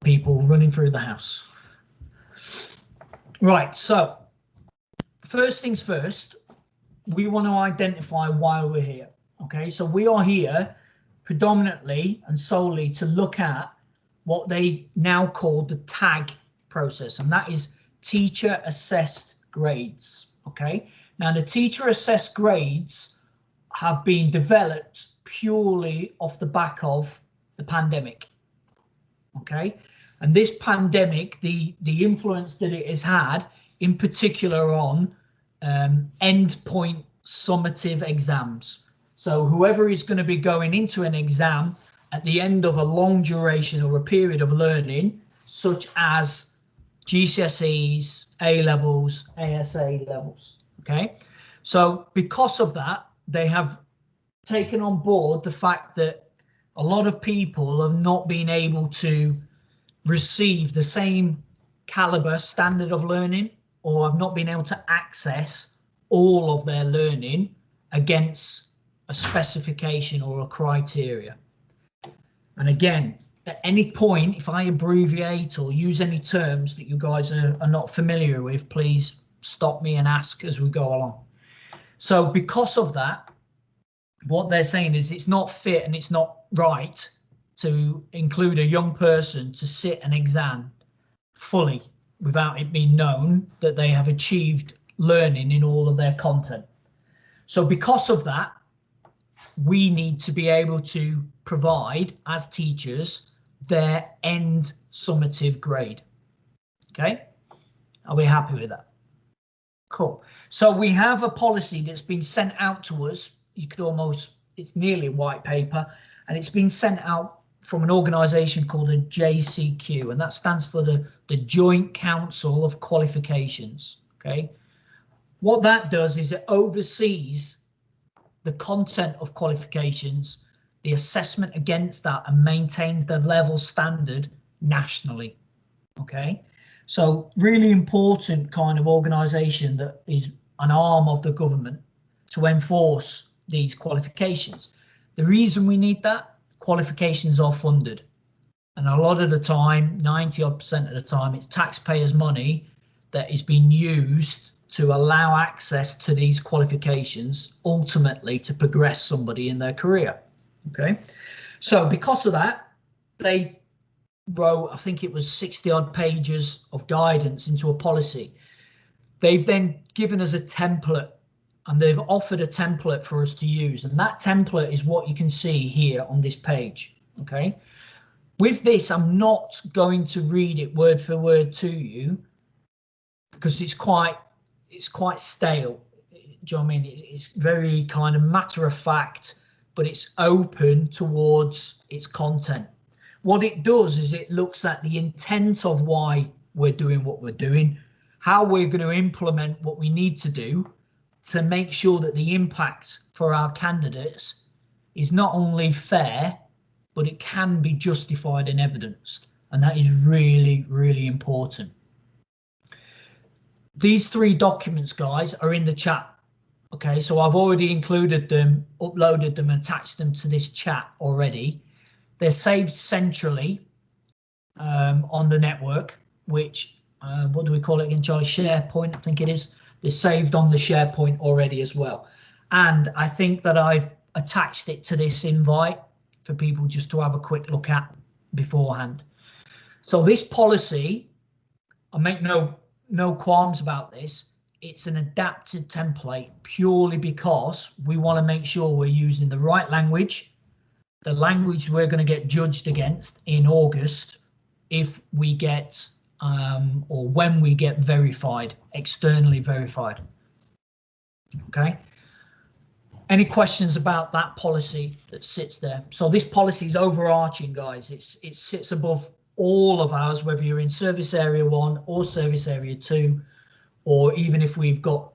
people running through the house. Right, so first things first, we want to identify why we're here. Okay, so we are here predominantly and solely to look at what they now call the TAG process, and that is teacher assessed grades. Okay, now the teacher assessed grades have been developed purely off the back of the pandemic. Okay, and this pandemic, the influence that it has had in particular on endpoint summative exams. So whoever is going to be going into an exam at the end of a long duration or a period of learning, such as GCSEs, A levels, ASA levels. Okay, so because of that, they have taken on board the fact that a lot of people have not been able to receive the same caliber standard of learning, or have not been able to access all of their learning against a specification or a criteria. And again, at any point, if I abbreviate or use any terms that you guys are not familiar with, please stop me and ask as we go along. So because of that, what they're saying is it's not fit and it's not right to include a young person to sit an exam fully without it being known that they have achieved learning in all of their content. So because of that, we need to be able to provide, as teachers, their end summative grade. Okay, are we happy with that? Cool. So we have a policy that's been sent out to us. You could almost, it's nearly a white paper, and it's been sent out from an organisation called the JCQ, and that stands for the Joint Council of Qualifications. Okay, what that does is it oversees the content of qualifications, the assessment against that, and maintains the level standard nationally. Okay, so really important kind of organisation that is an arm of the government to enforce these qualifications. The reason we need that, qualifications are funded, and a lot of the time, 90% of the time, it's taxpayers' money that is being used to allow access to these qualifications, ultimately to progress somebody in their career. Okay, so because of that, they wrote, I think it was 60 odd pages of guidance into a policy. They've then given us a template, and they've offered a template for us to use, and that template is what you can see here on this page. Okay, with this, I'm not going to read it word for word to you because it's quite stale. Do you know what I mean? It's very kind of matter of fact, but it's open towards its content. What it does is it looks at the intent of why we're doing what we're doing, how we're going to implement what we need to do to make sure that the impact for our candidates is not only fair, but it can be justified and evidenced. And that is really, really important. These 3 documents, guys, are in the chat. Okay, so I've already included them, uploaded them, and attached them to this chat already. They're saved centrally on the network, which, what do we call it again, Charlie? SharePoint, I think it is. They're saved on the SharePoint already as well. And I think that I've attached it to this invite for people just to have a quick look at beforehand. So this policy, I make no qualms about this. It's an adapted template purely because we want to make sure we're using the right language, the language we're going to get judged against in August if we get or when we get verified, externally verified. Okay. Any questions about that policy that sits there? So this policy is overarching, guys. It sits above all of ours, whether you're in service area 1 or service area 2, or even if we've got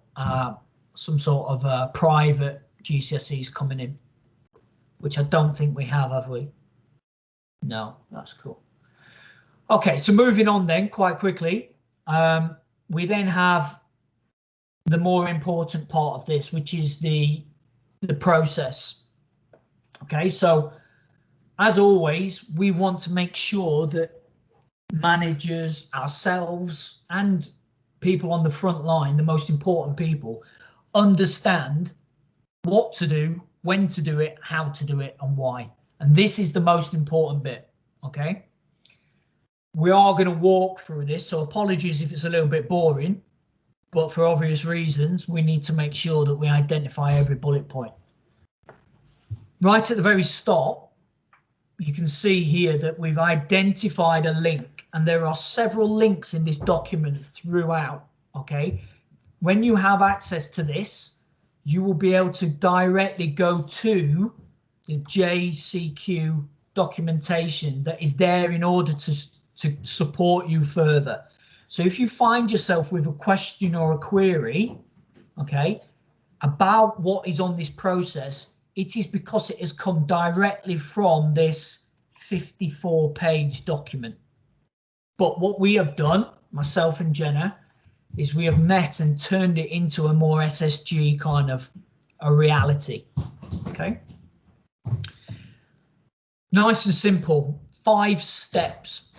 some sort of private GCSEs coming in, which I don't think we have we? No, that's cool. Okay, so moving on then quite quickly, we then have the more important part of this, which is the process. Okay, so as always, we want to make sure that managers, ourselves, and people on the front line, the most important people, understand what to do, when to do it, how to do it, and why. And this is the most important bit, okay? We are going to walk through this, so apologies if it's a little bit boring, but for obvious reasons, we need to make sure that we identify every bullet point. Right at the very start, you can see here that we've identified a link, and there are several links in this document throughout, okay? When you have access to this, you will be able to directly go to the JCQ documentation that is there in order to support you further. So if you find yourself with a question or a query, okay, about what is on this process, it is because it has come directly from this 54-page document. But what we have done, myself and Jenna, is we have met and turned it into a more SSG kind of a reality. Okay. Nice and simple. 5 steps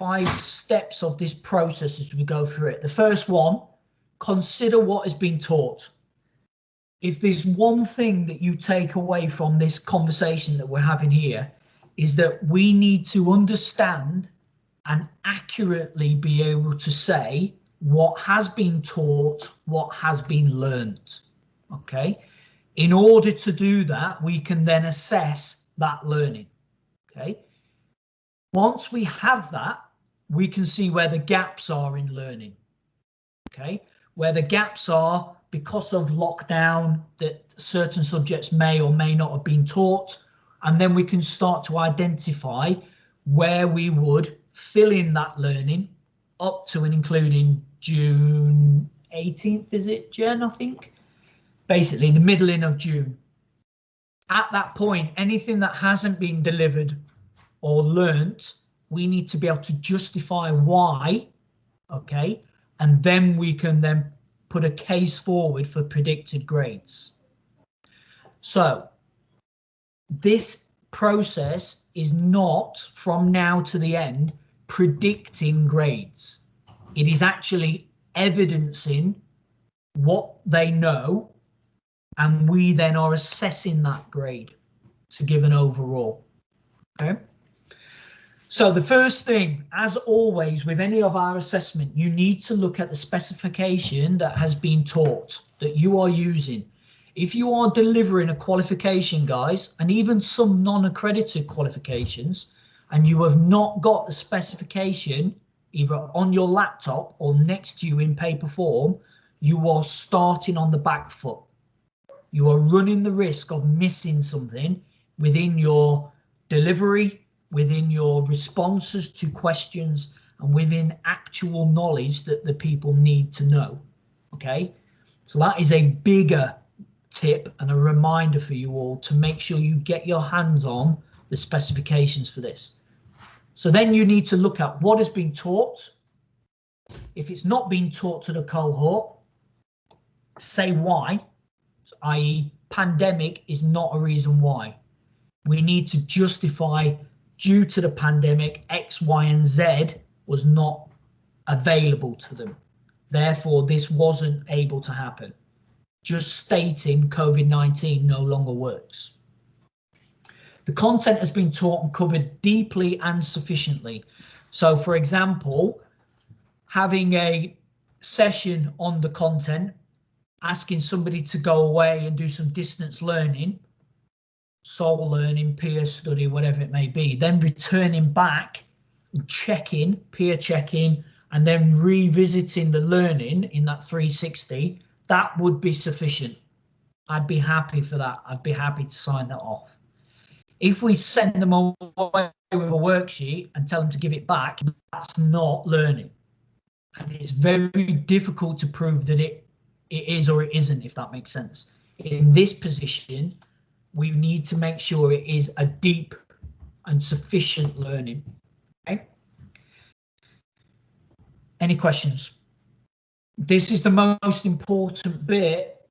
of this process as we go through it. The first one, consider what has been taught. If there's one thing that you take away from this conversation that we're having here, is that we need to understand and accurately be able to say what has been taught, what has been learnt. Okay. In order to do that, we can then assess that learning. Okay. Once we have that, we can see where the gaps are in learning. Okay. Where the gaps are because of lockdown, that certain subjects may or may not have been taught. And then we can start to identify where we would fill in that learning up to and including June 18th, is it, Jen, I think? Basically, the middling of June. At that point, anything that hasn't been delivered or learnt, we need to be able to justify why, okay? And then we can then put a case forward for predicted grades. So this process is not, from now to the end, predicting grades. It is actually evidencing what they know, and we then are assessing that grade to give an overall. Okay. So the first thing, as always with any of our assessment, you need to look at the specification that has been taught, that you are using. If you are delivering a qualification, guys, and even some non-accredited qualifications, and you have not got the specification either on your laptop or next to you in paper form, you are starting on the back foot. You are running the risk of missing something within your delivery, within your responses to questions, and within actual knowledge that the people need to know. Okay, so that is a bigger tip and a reminder for you all to make sure you get your hands on the specifications for this. So then you need to look at what has been taught. If it's not been taught to the cohort, say why, i.e. pandemic is not a reason why. We need to justify, due to the pandemic, X, Y, and Z was not available to them. Therefore, this wasn't able to happen. Just stating COVID-19 no longer works. The content has been taught and covered deeply and sufficiently. So, for example, having a session on the content, asking somebody to go away and do some distance learning, soul learning, peer study, whatever it may be, then returning back and checking, peer checking, and then revisiting the learning in that 360, that would be sufficient. I'd be happy for that. I'd be happy to sign that off. If we send them away with a worksheet and tell them to give it back, that's not learning. And it's very difficult to prove that it is or it isn't, if that makes sense. In this position, we need to make sure it is a deep and sufficient learning. Okay. Any questions? This is the most important bit.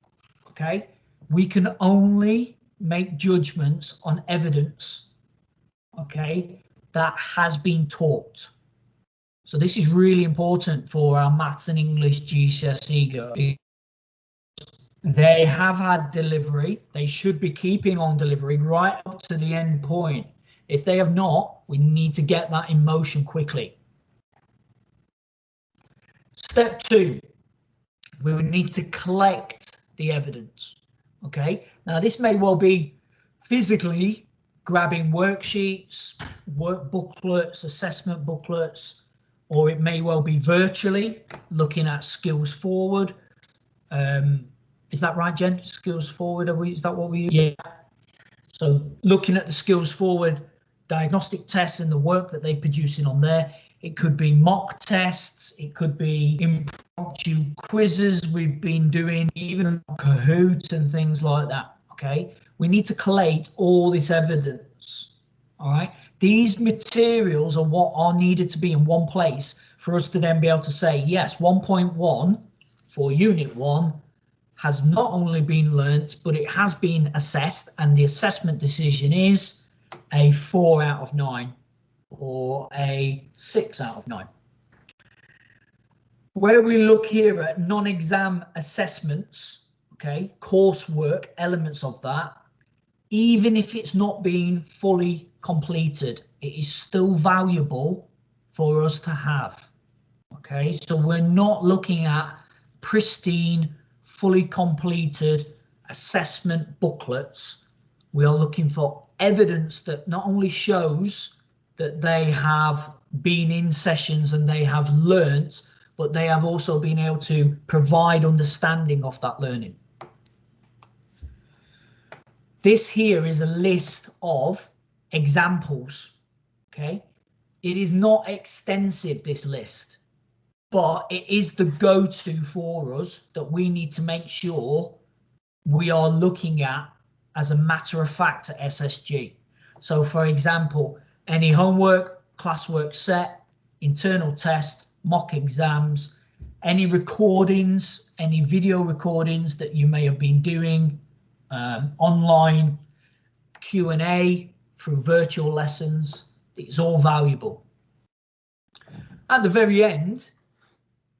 Okay. We can only make judgments on evidence, okay, that has been taught. So this is really important for our maths and English GCSE girls. They have had delivery. They should be keeping on delivery right up to the end point. If they have not, we need to get that in motion quickly. Step 2, we would need to collect the evidence. Okay, now this may well be physically grabbing worksheets, work booklets, assessment booklets, or it may well be virtually looking at skills forward. Is that right, Jen? Skills forward, is that what we use? Yeah. So looking at the skills forward diagnostic tests and the work that they're producing on there. It could be mock tests, it could be impromptu quizzes we've been doing, even Kahoot and things like that. Okay, we need to collate all this evidence. All right, these materials are what are needed to be in one place for us to then be able to say, yes, 1.1 for Unit 1 has not only been learnt, but it has been assessed, and the assessment decision is a 4 out of 9 or a 6 out of 9. Where we look here at non-exam assessments, okay, coursework, elements of that, even if it's not been fully completed, it is still valuable for us to have. Okay, so we're not looking at pristine, fully completed assessment booklets. We are looking for evidence that not only shows that they have been in sessions and they have learnt, but they have also been able to provide understanding of that learning. This here is a list of examples, okay? It is not extensive, this list, but it is the go-to for us that we need to make sure we are looking at as a matter of fact at SSG. So for example, any homework, classwork set, internal test, mock exams, any recordings, any video recordings that you may have been doing, online Q&A through virtual lessons, it's all valuable. At the very end,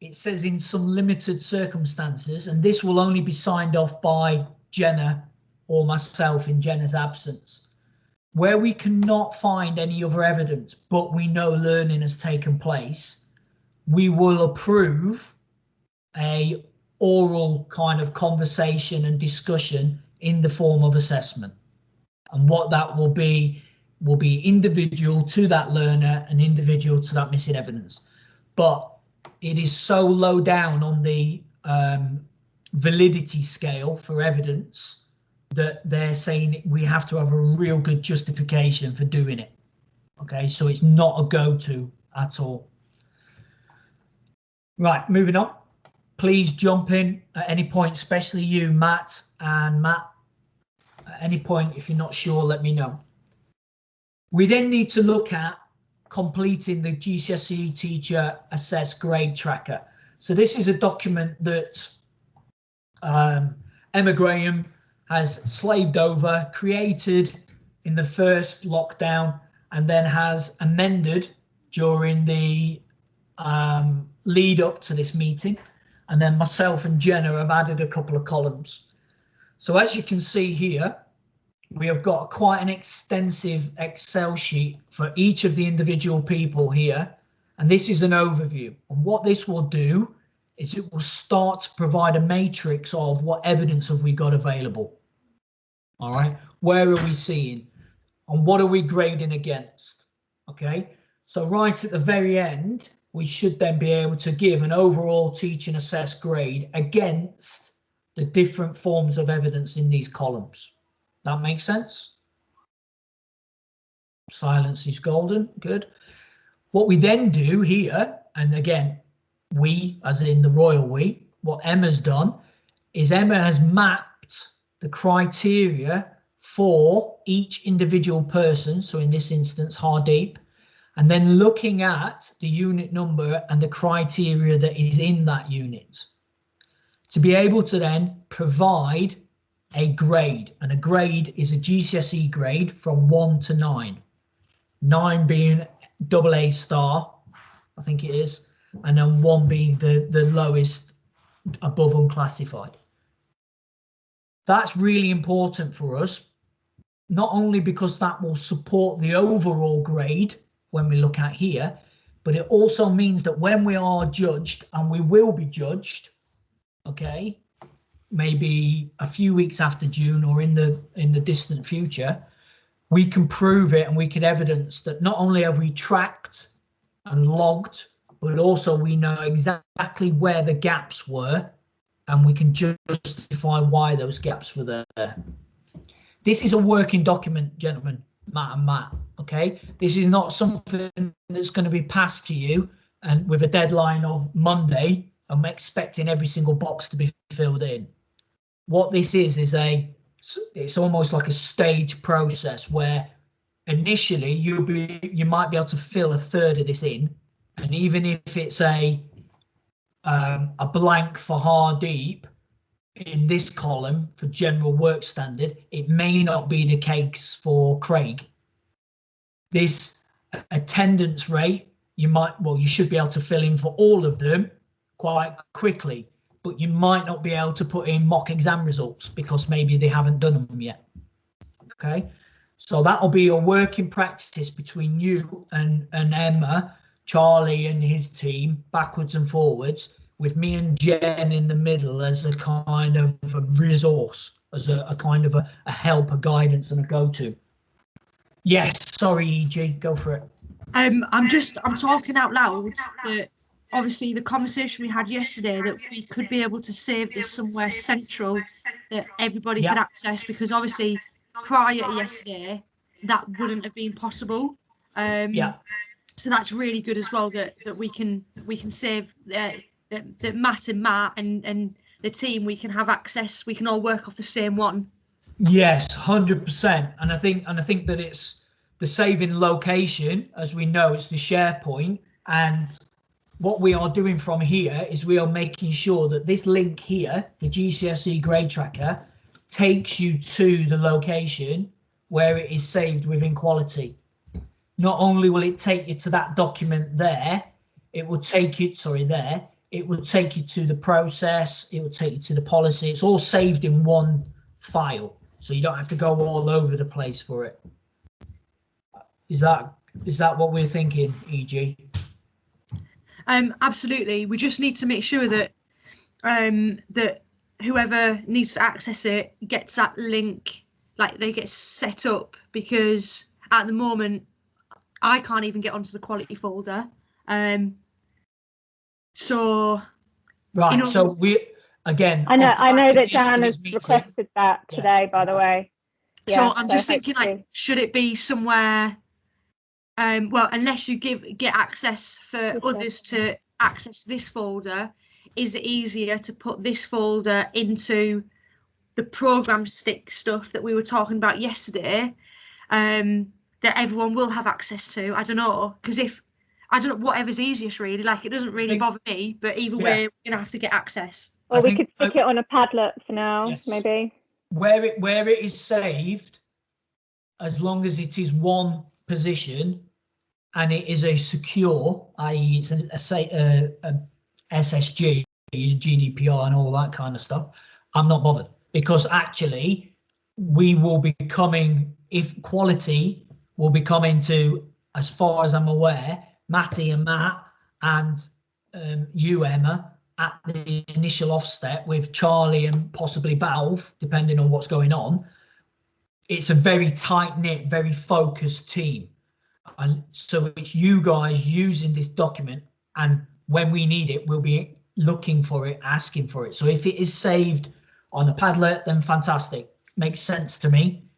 it says in some limited circumstances, and this will only be signed off by Jenna or myself in Jenna's absence, where we cannot find any other evidence, but we know learning has taken place, we will approve a oral kind of conversation and discussion in the form of assessment. And what that will be individual to that learner and individual to that missing evidence. But it is so low down on the validity scale for evidence that they're saying we have to have a real good justification for doing it. Okay, so it's not a go-to at all. Right, moving on. Please jump in at any point, especially you, Matt and Matt. At any point, if you're not sure, let me know. We then need to look at completing the GCSE Teacher Assess Grade Tracker. So this is a document that Emma Graham has slaved over, created in the first lockdown, and then has amended during the lead up to this meeting. And then myself and Jenna have added a couple of columns. So as you can see here, we have got quite an extensive Excel sheet for each of the individual people here. And this is an overview. And what this will do is it will start to provide a matrix of what evidence have we got available. All right, where are we seeing and what are we grading against? Okay, so right at the very end, we should then be able to give an overall teach and assess grade against the different forms of evidence in these columns. That makes sense? Silence is golden. Good. What we then do here, and again, we, as in the royal we, what Emma's done is Emma has mapped the criteria for each individual person. So in this instance, Hardeep, and then looking at the unit number and the criteria that is in that unit to be able to then provide a grade. And a grade is a GCSE grade from 1 to 9. 9 being AA star I think it is, and then 1 being the lowest above unclassified. That's really important for us, not only because that will support the overall grade when we look at here, but it also means that when we are judged, and we will be judged, okay, maybe a few weeks after June or in the distant future, we can prove it and we can evidence that not only have we tracked and logged, but also we know exactly where the gaps were, and we can justify why those gaps were there. This is a working document, gentlemen, Matt and Matt, okay? This is not something that's going to be passed to you and with a deadline of Monday, I'm expecting every single box to be filled in. What this is it's almost like a stage process where initially you might be able to fill a third of this in, and even if it's a blank for hard deep in this column for general work standard, it may not be the case for Craig. This attendance rate, you should be able to fill in for all of them quite quickly, but you might not be able to put in mock exam results because maybe they haven't done them yet. Okay, so that'll be a working practice between you and Emma, Charlie and his team, backwards and forwards, with me and Jen in the middle as a kind of a resource, as a kind of a help, a guidance and a go-to. Yes, sorry, EG, go for it. I'm talking out loud that obviously the conversation we had yesterday, that we could be able to save this somewhere central that everybody could access, because obviously prior to yesterday that wouldn't have been possible. So that's really good as well, that we can save that Matt and the team, we can have access, we can all work off the same one. Yes, 100%. And I think that it's the saving location, as we know, it's the SharePoint. And what we are doing from here is we are making sure that this link here, the GCSE grade tracker, takes you to the location where it is saved within quality. Not only will it take you to that document there, it will take you, it will take you to the process, it will take you to the policy. It's all saved in one file, so you don't have to go all over the place for it. Is that what we're thinking, EG? Absolutely. We just need to make sure that that whoever needs to access it gets that link, like they get set up, because at the moment I can't even get onto the quality folder. So right, so we again, I know that Dan has requested that today, by the way. Yeah, so I'm just thinking, like, should it be somewhere, well, unless you get access for others to access this folder, is it easier to put this folder into the program stick stuff that we were talking about yesterday, that everyone will have access to? I don't know, because I don't know, whatever's easiest really, like, it doesn't really bother me, but either way, we're gonna have to get access. Or we could stick it on a Padlet for now, yes. Maybe. Where it is saved, as long as it is one position and it is a secure, i.e. it's a SSG, GDPR and all that kind of stuff, I'm not bothered, because actually we will be coming, if quality will be coming to, as far as I'm aware, Matty and Matt and you, Emma, at the initial offset with Charlie and possibly Balv, depending on what's going on. It's a very tight-knit, very focused team. And so it's you guys using this document, and when we need it, we'll be looking for it, asking for it. So if it is saved on a Padlet, then fantastic. Makes sense to me.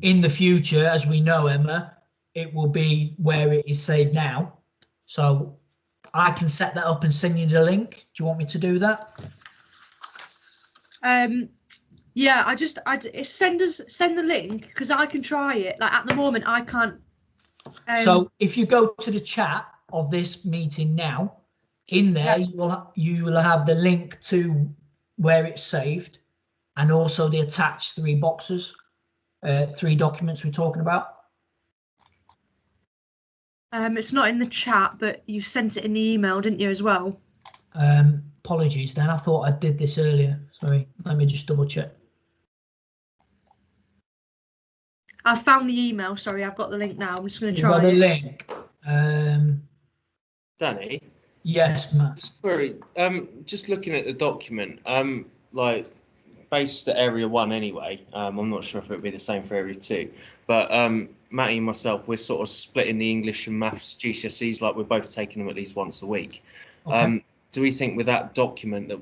In the future, as we know, Emma, it will be where it is saved now. So I can set that up and send you the link. Do you want me to do that? Yeah, I send the link, because I can try it. Like, at the moment I can't. So if you go to the chat of this meeting now, in there you will have the link to where it's saved, and also the attached 3 boxes, 3 documents we're talking about. It's not in the chat, but you sent it in the email, didn't you, as well? Apologies then, I thought I did this earlier. Sorry, let me just double check. I found the email, sorry, I've got the link now. I'm just going to try You've got the it. link. Danny? Yes, Matt. Sorry, just looking at the document, like based at area 1 anyway, I'm not sure if it would be the same for area 2, but Matty and myself, we're sort of splitting the English and maths GCSEs, like we're both taking them at least once a week. Okay. Do we think with that document that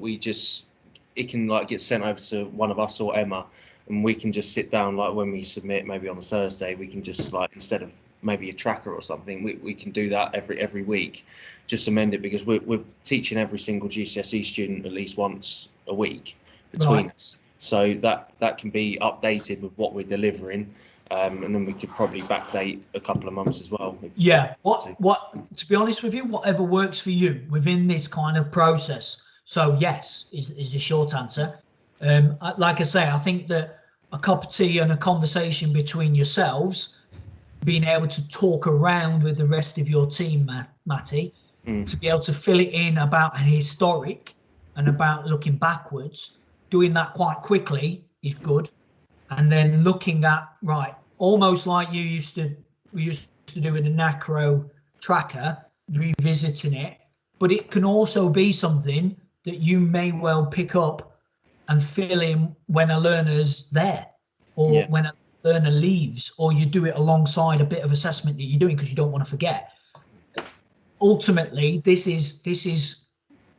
it can like get sent over to one of us or Emma, and we can just sit down, like when we submit maybe on a Thursday, we can just, like, instead of maybe a tracker or something, we can do that every week, just amend it, because we're teaching every single GCSE student at least once a week between us, so that can be updated with what we're delivering, and then we could probably backdate a couple of months as well. Yeah, what to be honest with you, whatever works for you within this kind of process. So yes is the short answer. Like I say, I think that a cup of tea and a conversation between yourselves, being able to talk around with the rest of your team, Matty, to be able to fill it in about an historic and about looking backwards, doing that quite quickly is good. And then looking at, right, almost like we used to do with a NACRO tracker, revisiting it, but it can also be something that you may well pick up and fill in when a learner's there, or when a learner leaves, or you do it alongside a bit of assessment that you're doing because you don't want to forget. Ultimately, this is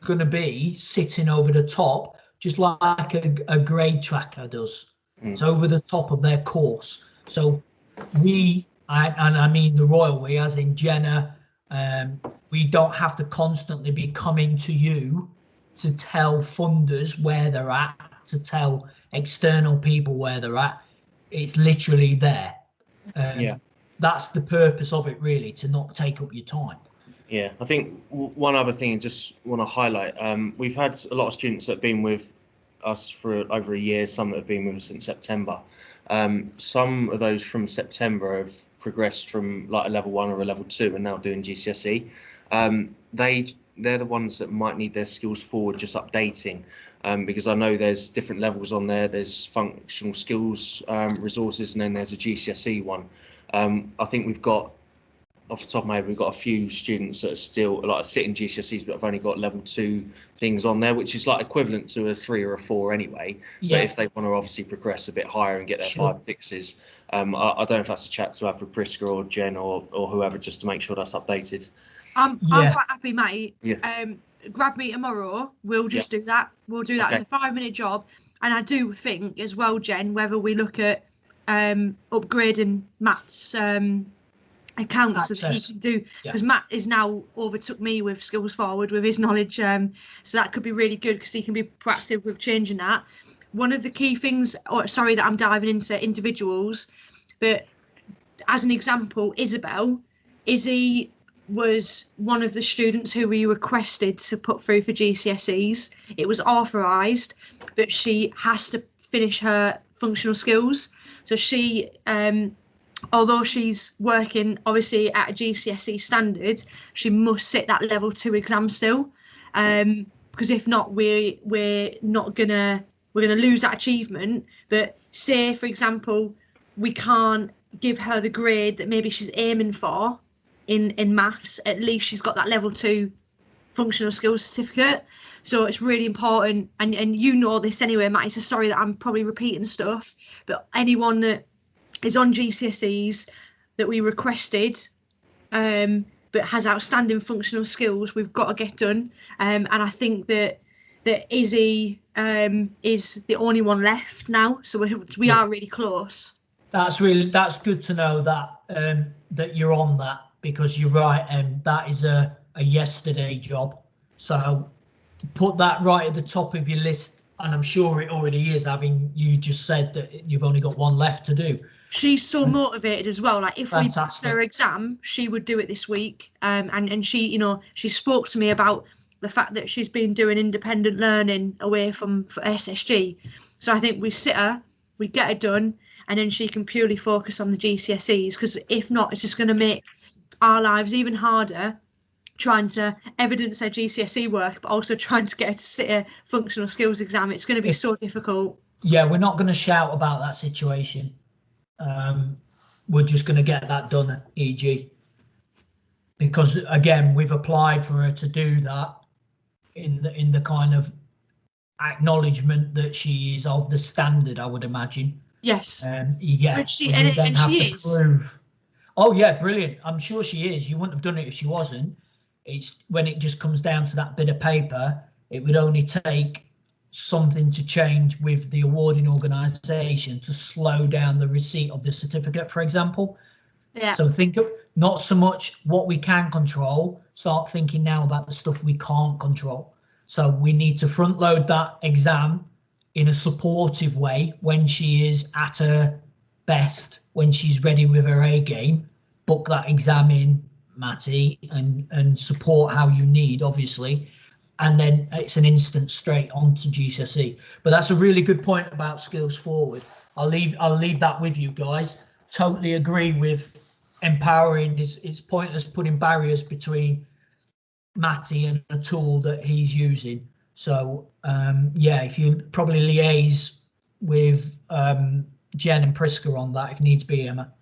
going to be sitting over the top, just like a grade tracker does. It's over the top of their course. So I mean the royal we, as in Jenna, we don't have to constantly be coming to you to tell funders where they're at, to tell external people where they're at. It's literally there. That's the purpose of it, really, to not take up your time. Yeah, I think one other thing I just want to highlight, we've had a lot of students that have been with us for over a year, some that have been with us since September. Some of those from September have progressed from like a level 1 or a level 2 and now doing GCSE. They're the ones that might need their skills forward just updating, because I know there's different levels on there. There's functional skills resources, and then there's a GCSE one. I think we've got, off the top of my head, we've got a few students that are still like sitting GCSEs but have only got level 2 things on there, which is like equivalent to a 3 or a 4 anyway. But if they want to obviously progress a bit higher and get their 5 fixes, I don't know if that's a chat to have with Priska or Jen or whoever, just to make sure that's updated. I'm quite happy, mate. Grab me tomorrow. We'll just do that. We'll do that as a 5-minute job. And I do think as well, Jen, whether we look at upgrading Matt's accounts so that he can do, because Matt is now overtook me with skills forward with his knowledge, so that could be really good because he can be proactive with changing that. One of the key things, that I'm diving into individuals, but as an example, Izzy was one of the students who we requested to put through for GCSEs. It was authorised, but she has to finish her functional skills. So she, although she's working obviously at a GCSE standard, she must sit that level 2 exam still, because if not, we're gonna lose that achievement. But say, for example, we can't give her the grade that maybe she's aiming for in maths, at least she's got that level 2 functional skills certificate. So it's really important, and you know this anyway, Matty, so sorry that I'm probably repeating stuff, but anyone that is on GCSEs that we requested but has outstanding functional skills, we've got to get done, and I think that Izzy is the only one left now, so we are really close. That's good to know that that you're on that, because you're right, and that is a yesterday job. So put that right at the top of your list, and I'm sure it already is, having you just said that you've only got one left to do. She's so motivated as well. Like, if we passed her exam, she would do it this week. And she, she spoke to me about the fact that she's been doing independent learning away for SSG. So I think we sit her, we get it done, and then she can purely focus on the GCSEs, because if not, it's just going to make our lives even harder trying to evidence their GCSE work, but also trying to get her to sit a functional skills exam. It's going to be so difficult. Yeah, we're not going to shout about that situation. We're just going to get that done at EG. Because again, we've applied for her to do that in the kind of acknowledgement that she is of the standard, I would imagine. Yes. Yeah. And she is. Prove. Oh yeah, brilliant. I'm sure she is. You wouldn't have done it if she wasn't. It's when it just comes down to that bit of paper, it would only take something to change with the awarding organisation to slow down the receipt of the certificate, for example. Yeah. So think of not so much what we can control, start thinking now about the stuff we can't control. So we need to front load that exam in a supportive way when she is at her best, when she's ready with her A game. Book that exam in, Matty, and support how you need, obviously. And then it's an instant straight on to GCSE. But that's a really good point about skills forward. I'll leave that with you guys. Totally agree with empowering. It's pointless putting barriers between Matty and a tool that he's using. So yeah, if you probably liaise with Jen and Priska on that if needs be, Emma.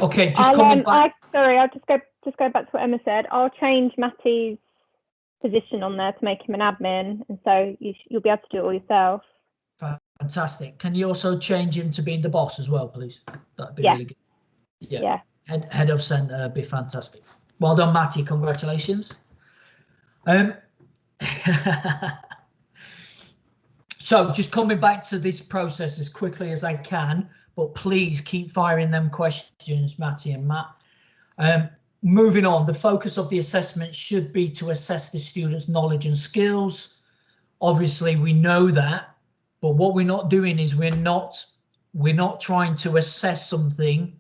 Okay, just coming back. I'll just go back to what Emma said. I'll change Matty's position on there to make him an admin, and so you'll be able to do it all yourself. Fantastic. Can you also change him to being the boss as well, please? That'd be really good. Yeah. Head of centre would be fantastic. Well done, Matty. Congratulations. So just coming back to this process as quickly as I can, but please keep firing them questions, Matty and Matt. Moving on, the focus of the assessment should be to assess the student's knowledge and skills. Obviously, we know that, but what we're not doing is we're not trying to assess something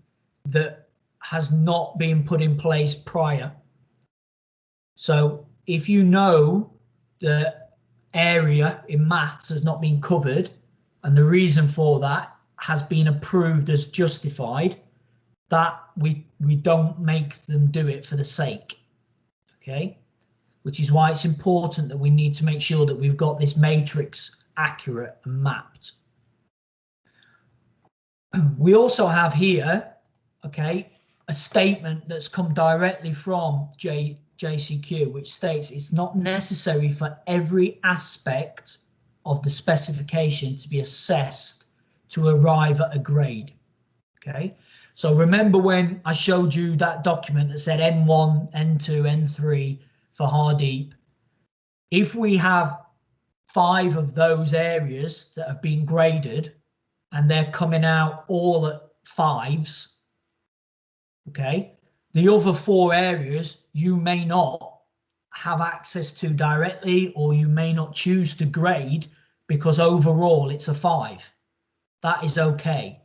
that has not been put in place prior. So if you know the area in maths has not been covered and the reason for that has been approved as justified, that we don't make them do it for the sake, okay? Which is why it's important that we need to make sure that we've got this matrix accurate and mapped. We also have here, okay, a statement that's come directly from JCQ, which states it's not necessary for every aspect of the specification to be assessed to arrive at a grade, okay? So remember when I showed you that document that said N1, N2, N3 for Hardeep, if we have 5 of those areas that have been graded and they're coming out all at 5s, okay, the other 4 areas you may not have access to directly, or you may not choose to grade because overall it's a 5. That is okay.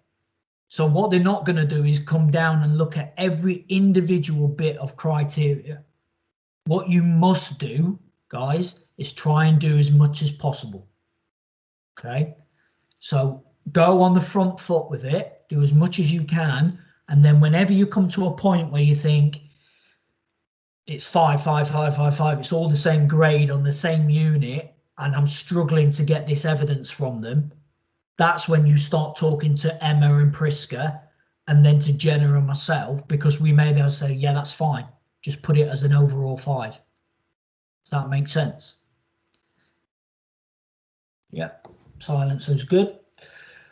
So what they're not going to do is come down and look at every individual bit of criteria. What you must do, guys, is try and do as much as possible. Okay, so go on the front foot with it, do as much as you can, and then whenever you come to a point where you think it's 5, 5, 5, 5, 5, it's all the same grade on the same unit, and I'm struggling to get this evidence from them, that's when you start talking to Emma and Priska and then to Jenna and myself, because we may be able to say, yeah, that's fine. Just put it as an overall 5. Does that make sense? Yeah, silence is good.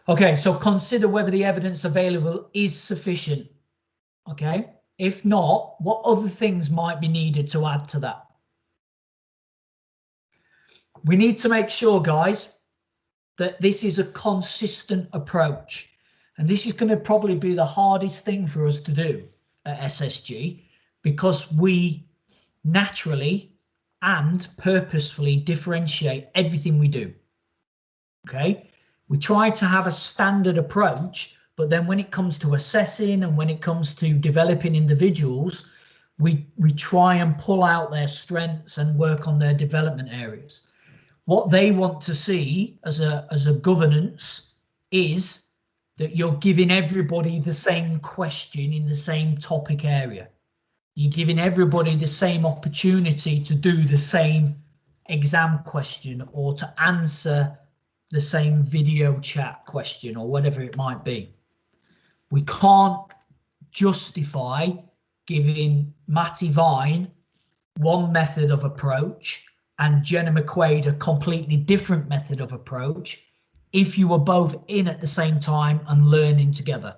Okay, so consider whether the evidence available is sufficient. Okay, if not, what other things might be needed to add to that? We need to make sure, guys, that this is a consistent approach, and this is going to probably be the hardest thing for us to do at SSG, because we naturally and purposefully differentiate everything we do. Okay, we try to have a standard approach, but then when it comes to assessing and when it comes to developing individuals, we try and pull out their strengths and work on their development areas. What they want to see as a governance is that you're giving everybody the same question in the same topic area. You're giving everybody the same opportunity to do the same exam question or to answer the same video chat question or whatever it might be. We can't justify giving Matty Vine one method of approach and Jenna McQuaid a completely different method of approach if you were both in at the same time and learning together.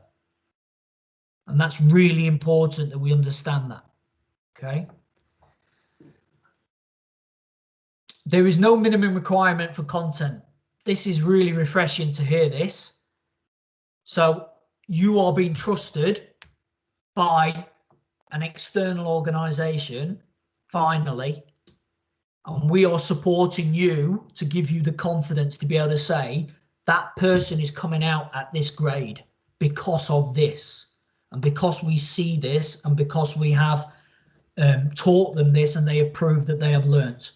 And that's really important that we understand that. Okay. There is no minimum requirement for content. This is really refreshing to hear this. So you are being trusted by an external organisation, finally, and we are supporting you to give you the confidence to be able to say that person is coming out at this grade because of this, and because we see this, and because we have taught them this and they have proved that they have learnt.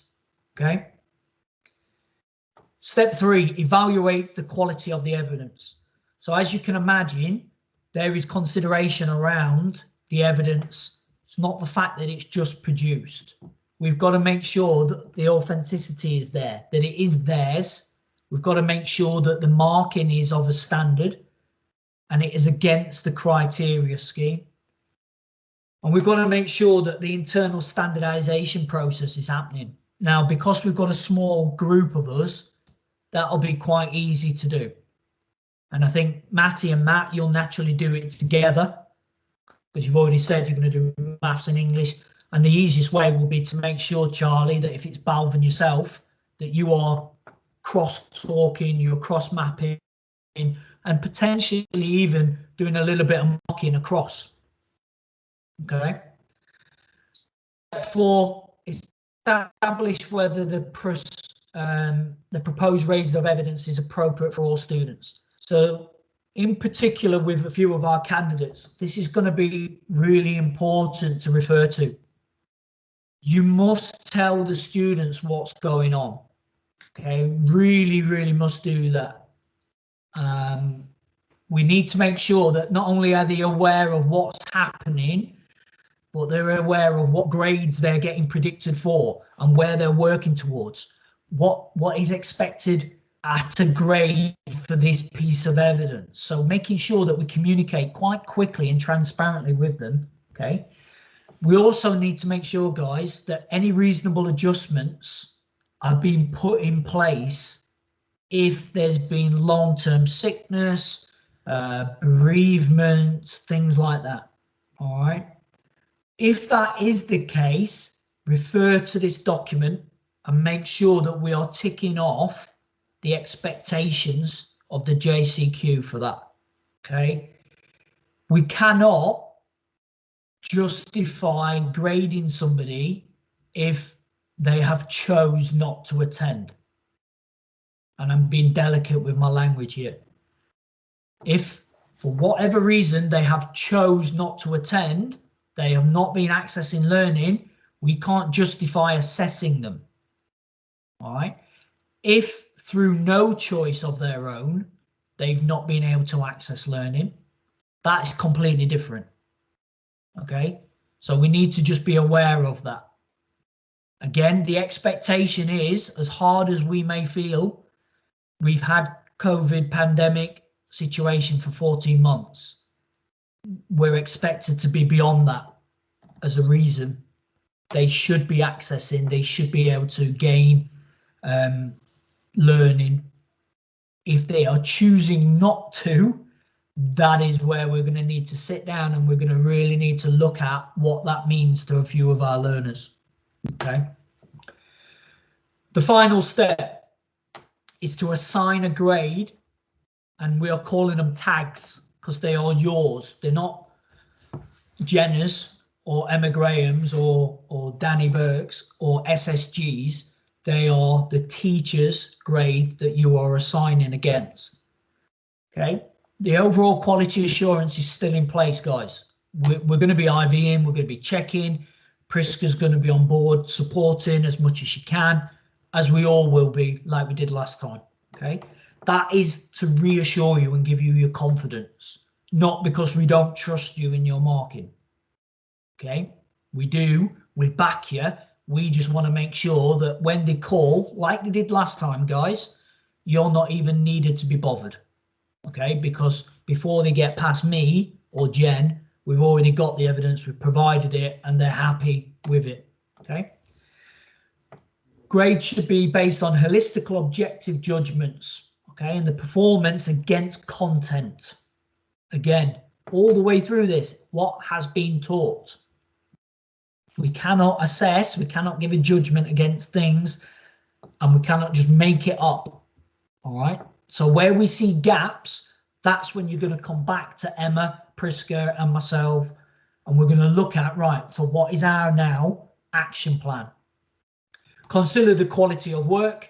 Okay. Step 3, evaluate the quality of the evidence. So as you can imagine, there is consideration around the evidence. It's not the fact that it's just produced. We've got to make sure that the authenticity is there, that it is theirs. We've got to make sure that the marking is of a standard and it is against the criteria scheme. And we've got to make sure that the internal standardization process is happening. Now, because we've got a small group of us, that'll be quite easy to do. And I think Matty and Matt, you'll naturally do it together because you've already said you're going to do maths and English. And the easiest way will be to make sure, Charlie, that if it's Balv and yourself, that you are cross-talking, you're cross-mapping, and potentially even doing a little bit of mocking across. Okay. Step 4 is establish whether the proposed range of evidence is appropriate for all students. So in particular with a few of our candidates, this is going to be really important to refer to. You must tell the students what's going on. Okay, really, really must do that. We need to make sure that not only are they aware of what's happening, but they're aware of what grades they're getting predicted for and where they're working towards. What is expected at a grade for this piece of evidence. So making sure that we communicate quite quickly and transparently with them. Okay. We also need to make sure, guys, that any reasonable adjustments are being put in place if there's been long-term sickness, bereavement, things like that. All right. If that is the case, refer to this document and make sure that we are ticking off the expectations of the JCQ for that. Okay. We cannot justify grading somebody if they have chose not to attend. And I'm being delicate with my language here. If for whatever reason they have chose not to attend, they have not been accessing learning, we can't justify assessing them. All right. If through no choice of their own, they've not been able to access learning, that's completely different. Okay, so we need to just be aware of that. Again, the expectation is, as hard as we may feel, we've had COVID pandemic situation for 14 months. We're expected to be beyond that as a reason. They should be accessing, they should be able to gain learning. If they are choosing not to, that is where we're going to need to sit down and we're going to really need to look at what that means to a few of our learners. Okay. The final step is to assign a grade, and we are calling them tags because they are yours. They're not Jenna's or Emma Graham's or Danny Burke's or SSG's. They are the teacher's grade that you are assigning against. Okay. The overall quality assurance is still in place, guys. We're going to be IVing, we're going to be checking. Priska's going to be on board, supporting as much as she can, as we all will be, like we did last time. Okay. That is to reassure you and give you your confidence, not because we don't trust you in your marking. Okay, we do, we back you. We just want to make sure that when they call, like they did last time, guys, you're not even needed to be bothered. Okay, because before they get past me or Jen, we've already got the evidence, we've provided it, and they're happy with it. Okay. Grades should be based on holistical objective judgments, okay, and the performance against content. Again, all the way through this, what has been taught. We cannot assess, we cannot give a judgment against things, and we cannot just make it up. All right. So where we see gaps, that's when you're going to come back to Emma, Priska, and myself, and we're going to look at, right, so what is our now action plan? Consider the quality of work,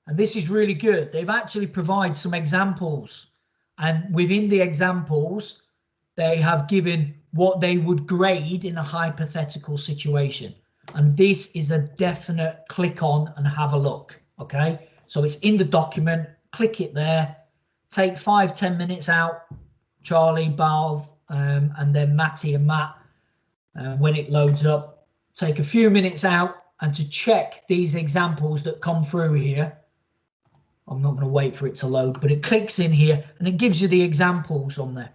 and this is really good. They've actually provided some examples, and within the examples, they have given what they would grade in a hypothetical situation. And this is a definite click on and have a look. Okay, so it's in the document, click it there, take 5-10 minutes out, Charlie, Balv, and then Matty and Matt, when it loads up, take a few minutes out and to check these examples that come through here. I'm not going to wait for it to load, but it clicks in here and it gives you the examples on there.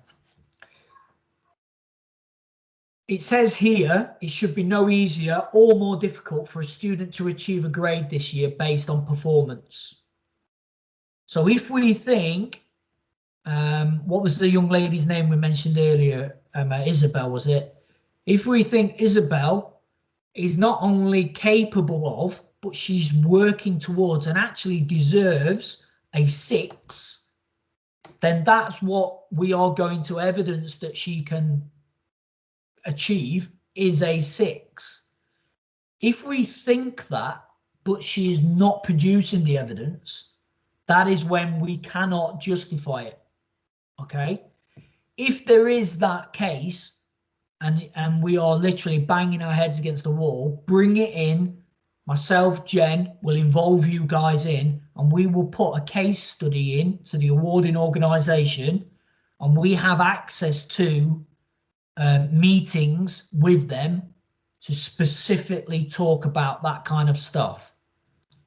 It says here, it should be no easier or more difficult for a student to achieve a grade this year based on performance. So if we think, what was the young lady's name we mentioned earlier? Isabel, was it? If we think Isabel is not only capable of, but she's working towards and actually deserves a 6, then that's what we are going to evidence that she can achieve is a 6. If we think that, but she is not producing the evidence, that is when we cannot justify it. Okay? If there is that case, and we are literally banging our heads against the wall, bring it in. Myself, Jen, will involve you guys in, and we will put a case study in to the awarding organisation, and we have access to meetings with them to specifically talk about that kind of stuff,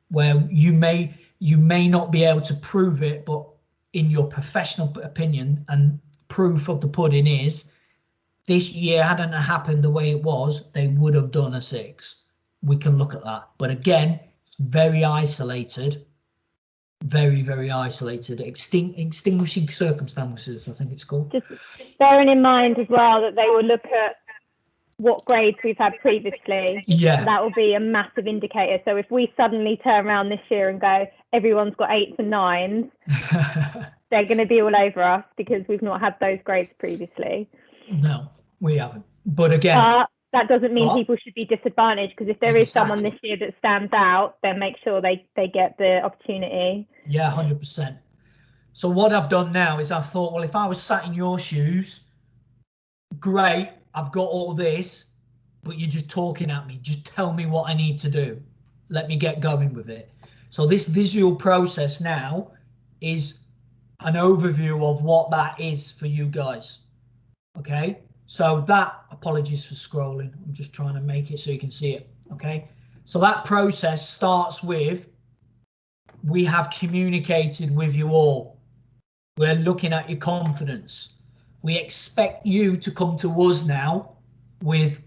where you may not be able to prove it, but in your professional opinion and proof of the pudding is, this year hadn't happened the way it was, they would have done a 6. We can look at that. But again, it's very isolated, very, very isolated. Extinguishing circumstances, I think it's called. Just bearing in mind as well that they will look at what grades we've had previously. Yeah. That will be a massive indicator. So if we suddenly turn around this year and go, everyone's got 8s and 9s, they're going to be all over us because we've not had those grades previously. No, we haven't. But again, that doesn't mean people should be disadvantaged, because if there is someone this year that stands out, then make sure they get the opportunity. Yeah, 100%. So what I've done now is I've thought, well, if I was sat in your shoes, great, I've got all this, but you're just talking at me. Just tell me what I need to do. Let me get going with it. So this visual process now is an overview of what that is for you guys. Okay, so that, apologies for scrolling, I'm just trying to make it so you can see it. Okay, so that process starts with, we have communicated with you all. We're looking at your confidence. We expect you to come to us now with,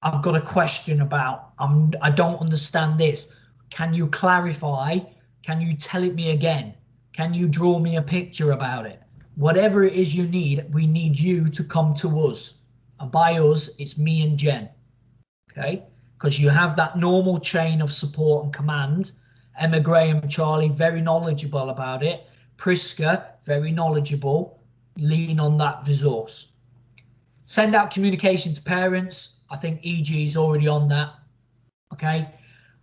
I've got a question about, I don't understand this. Can you clarify? Can you tell it me again? Can you draw me a picture about it? Whatever it is you need, we need you to come to us. And by us, it's me and Jen. Okay? Because you have that normal chain of support and command. Emma, Graham, and Charlie, very knowledgeable about it. Priska, very knowledgeable. Lean on that resource. Send out communication to parents. I think EG is already on that. Okay?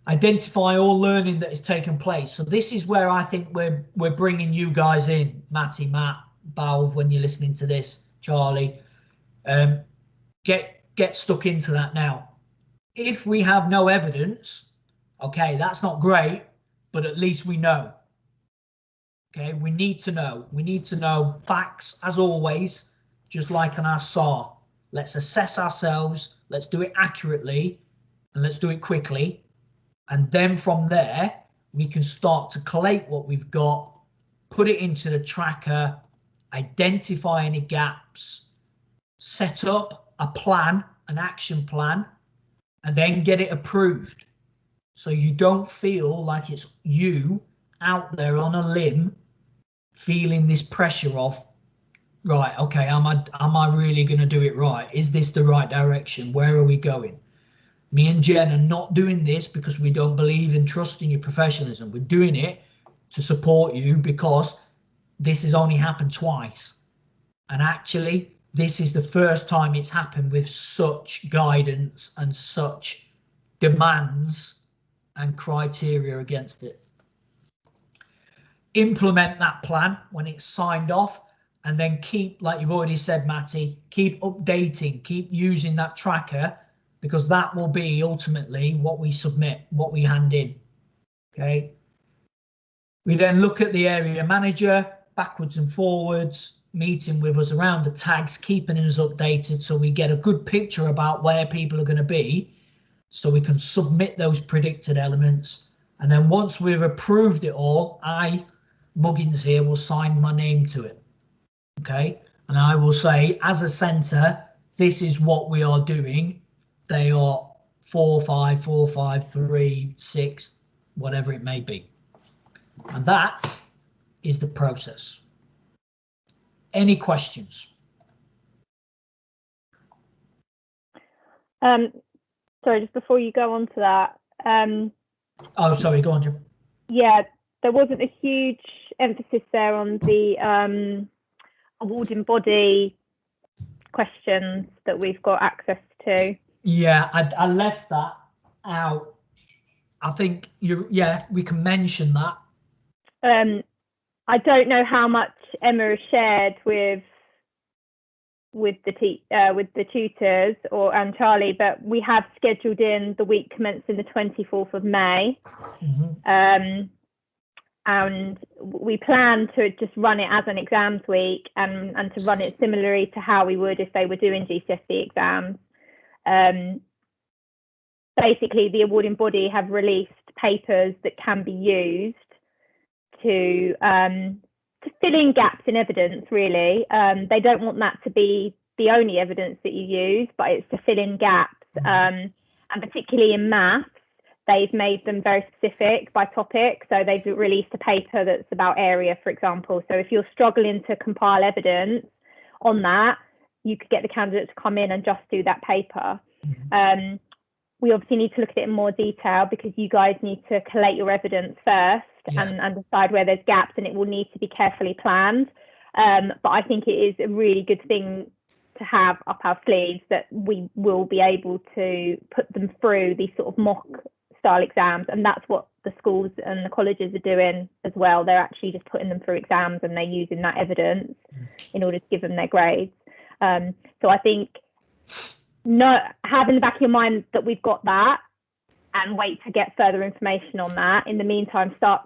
Identify all learning that has taken place. So this is where I think we're bringing you guys in. Matty, Matt, Balv, when you're listening to this, Charlie, get stuck into that now. If we have no evidence, okay, that's not great, but at least we know. Okay, we need to know facts as always, just like on our SAR. Let's assess ourselves, let's do it accurately, and let's do it quickly. And then from there, we can start to collate what we've got, put it into the tracker, identify any gaps, set up a plan, an action plan, and then get it approved. So you don't feel like it's you out there on a limb feeling this pressure of, right, okay, am I really going to do it right? Is this the right direction? Where are we going? Me and Jen are not doing this because we don't believe and trust in your professionalism. We're doing it to support you because this has only happened twice. And actually, this is the first time it's happened with such guidance and such demands and criteria against it. Implement that plan when it's signed off, and then keep, like you've already said, Matty, keep updating, keep using that tracker, because that will be ultimately what we submit, what we hand in. Okay. We then look at the area manager backwards and forwards, meeting with us around the tags, keeping us updated so we get a good picture about where people are going to be, so we can submit those predicted elements. And then once we've approved it all, Muggins here, will sign my name to it. Okay, and I will say, as a centre, this is what we are doing. They are 4, 5, 4, 5, 3, 6, whatever it may be. And that is the process. Any questions? Sorry, just before you go on to that. Oh, sorry, go on, Jim. Yeah, there wasn't a huge emphasis there on the awarding body questions that we've got access to. Yeah, I left that out. I think we can mention that. I don't know how much Emma has shared with the tutors and Charlie, but we have scheduled in the week commencing the 24th of May. Mm-hmm. And we plan to just run it as an exams week and to run it similarly to how we would if they were doing GCSE exams. Basically, the awarding body have released papers that can be used to fill in gaps in evidence, really. They don't want that to be the only evidence that you use, but it's to fill in gaps. And particularly in maths, they've made them very specific by topic. So they've released a paper that's about area, for example. So if you're struggling to compile evidence on that, you could get the candidate to come in and just do that paper. We obviously need to look at it in more detail because you guys need to collate your evidence first and decide where there's gaps, and it will need to be carefully planned. But I think it is a really good thing to have up our sleeves that we will be able to put them through these sort of mock style exams, and that's what the schools and the colleges are doing as well. They're actually just putting them through exams and they're using that evidence in order to give them their grades. So I think have in the back of your mind that we've got that, and wait to get further information on that. In the meantime, start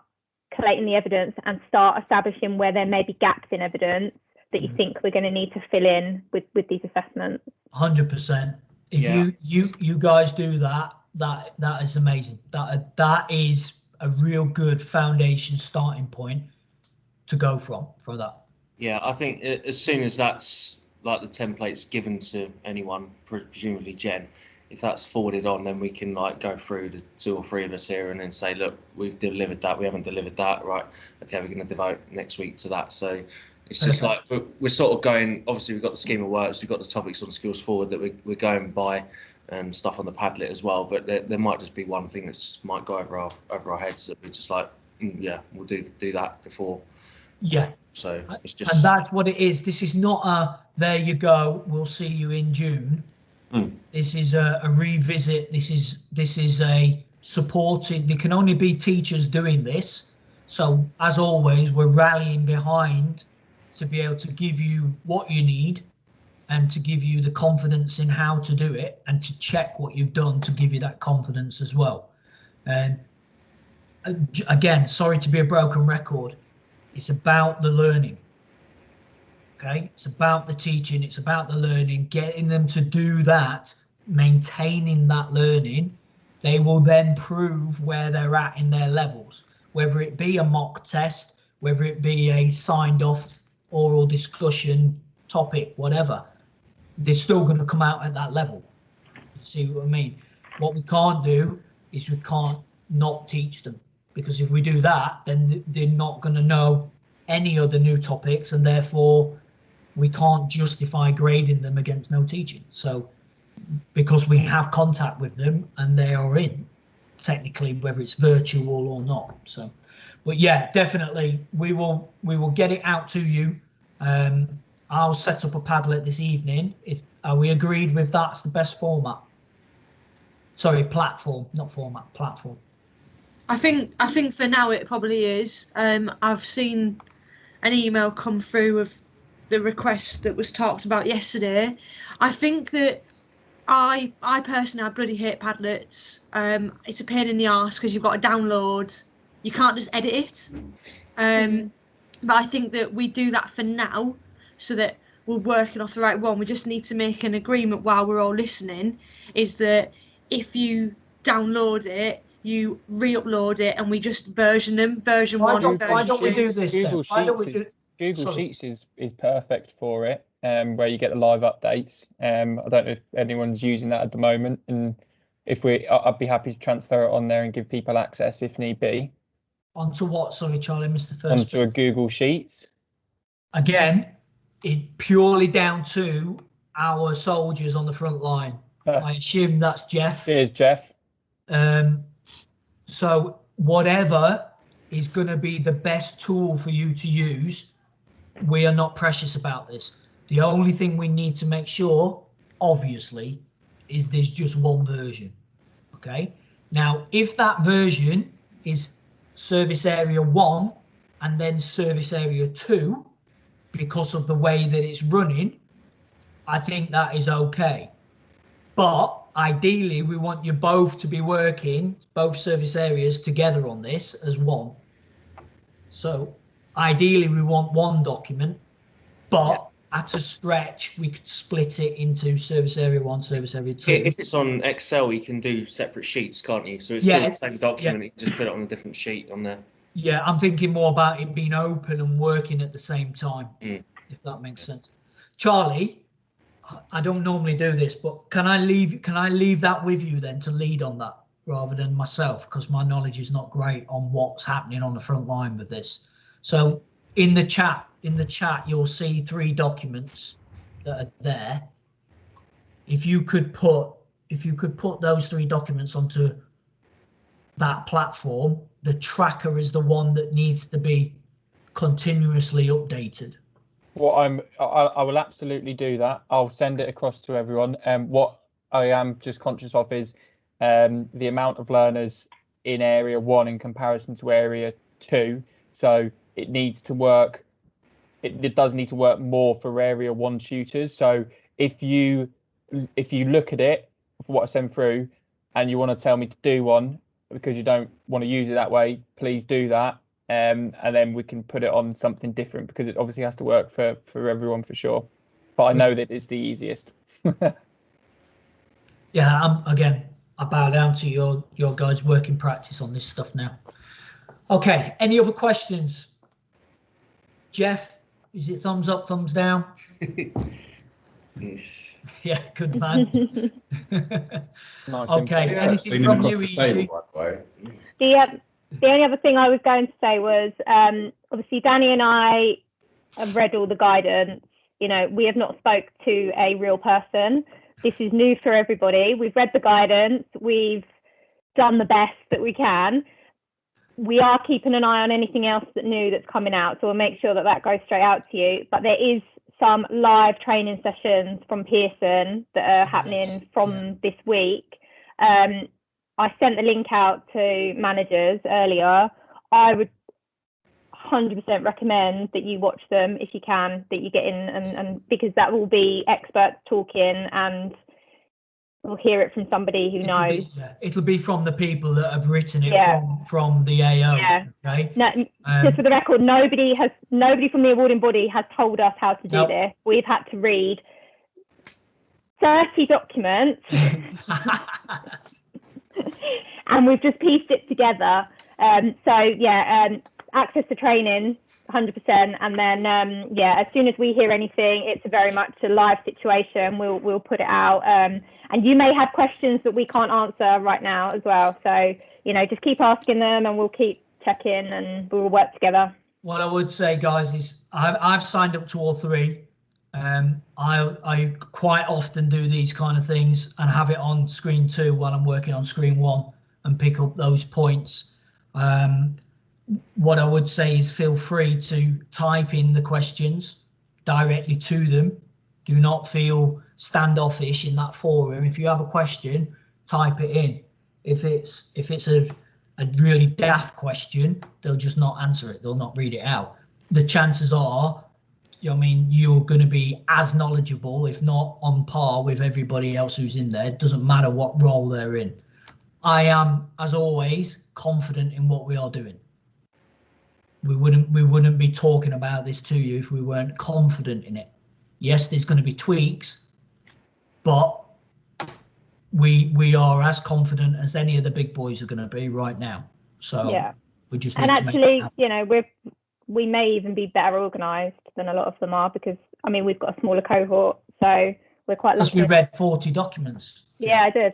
collating the evidence and start establishing where there may be gaps in evidence that you think we're going to need to fill in with these assessments. 100%. If you guys do that is amazing. That is a real good foundation starting point to go from for that. Yeah, I think as soon as that's like the template's given to anyone, presumably Jen, if that's forwarded on, then we can like go through the 2 or 3 of us here and then say, look, we've delivered that, we haven't delivered that, right? Okay, we're going to devote next week to that. So it's just like we're sort of going. Obviously, we've got the scheme of works, we've got the topics on Skills Forward that we're going by, and stuff on the Padlet as well. But there might just be one thing that just might go over our heads that we're just like, we'll do that before. Yeah. So it's just, and that's what it is. This is not a there you go, we'll see you in June. This is a revisit. This is a supporting. There can only be teachers doing this. So as always, we're rallying behind to be able to give you what you need and to give you the confidence in how to do it and to check what you've done to give you that confidence as well. And again, sorry to be a broken record. It's about the learning. Okay, it's about the teaching, it's about the learning, getting them to do that, maintaining that learning. They will then prove where they're at in their levels, whether it be a mock test, whether it be a signed off oral discussion topic, whatever. They're still going to come out at that level. See what I mean? What we can't do is we can't not teach them, because if we do that, then they're not going to know any other new topics, and therefore we can't justify grading them against no teaching. So because we have contact with them and they are in, technically, whether it's virtual or not. So, but yeah, definitely we will get it out to you. I'll set up a Padlet this evening. If are we agreed with that's the best format? Sorry, platform, not format, platform. I think for now it probably is. I've seen an email come through with the request that was talked about yesterday. I think that I personally, I bloody hate Padlets. It's a pain in the arse because you've got to download. You can't just edit it. But I think that we do that for now, so that we're working off the right one. We just need to make an agreement while we're all listening, is that if you download it, you re-upload it, and we just version them, version Why 1 don't, and version 2. why don't we do this then? Why don't we do? Google Sheets is perfect for it, where you get the live updates. I don't know if anyone's using that at the moment, and I'd be happy to transfer it on there and give people access if need be. Onto what? Sorry, Charlie, missed the first. Onto a Google Sheets. Again, it purely down to our soldiers on the front line. I assume that's Jeff. Cheers, Jeff. So whatever is going to be the best tool for you to use, we are not precious about this. The only thing we need to make sure, obviously, is there's just one version. Okay. Now, if that version is service area 1 and then service area 2, because of the way that it's running, I think that is okay. But ideally, we want you both to be working, both service areas together on this as one. So ideally, we want one document, but at a stretch, we could split it into service area 1, service area 2. If it's on Excel, you can do separate sheets, can't you? So it's still the same document, you just put it on a different sheet on there. Yeah, I'm thinking more about it being open and working at the same time, if that makes sense. Charlie, I don't normally do this, but can I leave that with you then to lead on that rather than myself, because my knowledge is not great on what's happening on the front line with this. So in the chat you'll see 3 documents that are there. If you could put those 3 documents onto that platform, the tracker is the one that needs to be continuously updated. I will absolutely do that. I'll send it across to everyone. What I am just conscious of is the amount of learners in area 1 in comparison to area 2. So it needs to work. It does need to work more for area 1 tutors. So if you look at it, for what I send through, and you want to tell me to do one because you don't want to use it that way, please do that. And then we can put it on something different, because it obviously has to work for everyone for sure. But I know that it's the easiest. Yeah, again, I bow down to your guys' working practice on this stuff now. Okay, any other questions? Jeff, is it thumbs up, thumbs down? Yeah, good man. Nice. Okay, Yeah, anything from you, EG? The only other thing I was going to say was, obviously Danny and I have read all the guidance. You know, we have not spoke to a real person. This is new for everybody. We've read the guidance. We've done the best that we can. We are keeping an eye on anything else that's coming out. So we'll make sure that goes straight out to you. But there is some live training sessions from Pearson that are happening from this week. I sent the link out to managers earlier. I would 100% recommend that you watch them if you can, that you get in, and because that will be experts talking, and we'll hear it from somebody who knows. It'll be from the people that have written it from the AO. Yeah. Okay. No, just for the record, nobody from the awarding body has told us how to do this. We've had to read 30 documents and we've just pieced it together. Access to training 100%, and then as soon as we hear anything, it's very much a live situation. We'll put it out, and you may have questions that we can't answer right now as well, so just keep asking them and we'll keep checking and we'll work together. What I would say, guys, is I've signed up to all three. I quite often do these kind of things and have it on screen 2 while I'm working on screen 1 and pick up those points. What I would say is feel free to type in the questions directly to them. Do not feel standoffish in that forum. If you have a question, type it in. If it's a really daft question, they'll just not answer it. They'll not read it out. The chances are, you're going to be as knowledgeable, if not on par with everybody else who's in there. It doesn't matter what role they're in. I am, as always, confident in what we are doing. We wouldn't be talking about this to you if we weren't confident in it. Yes, there's going to be tweaks, but we are as confident as any of the big boys are going to be right now. So we just need to make that happen. We may even be better organised than a lot of them are, because we've got a smaller cohort, so we're quite lucky. Because we read 40 documents. Yeah, I did.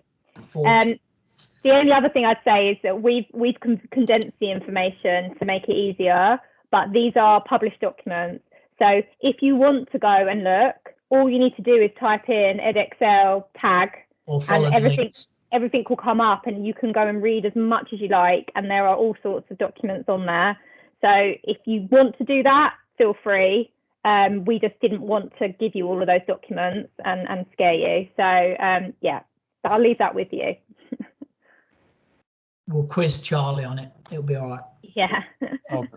40. The only other thing I'd say is that we've condensed the information to make it easier, but these are published documents. So if you want to go and look, all you need to do is type in Edexcel tag, and everything will come up, and you can go and read as much as you like. And there are all sorts of documents on there. So if you want to do that, feel free. We just didn't want to give you all of those documents and scare you. So I'll leave that with you. We'll quiz Charlie on it. It'll be all right. Yeah.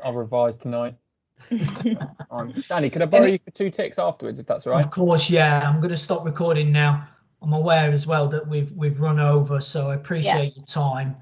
I'll revise tonight. Danny, can I borrow you for 2 ticks afterwards, if that's all right? Of course, yeah. I'm going to stop recording now. I'm aware as well that we've run over, so I appreciate your time.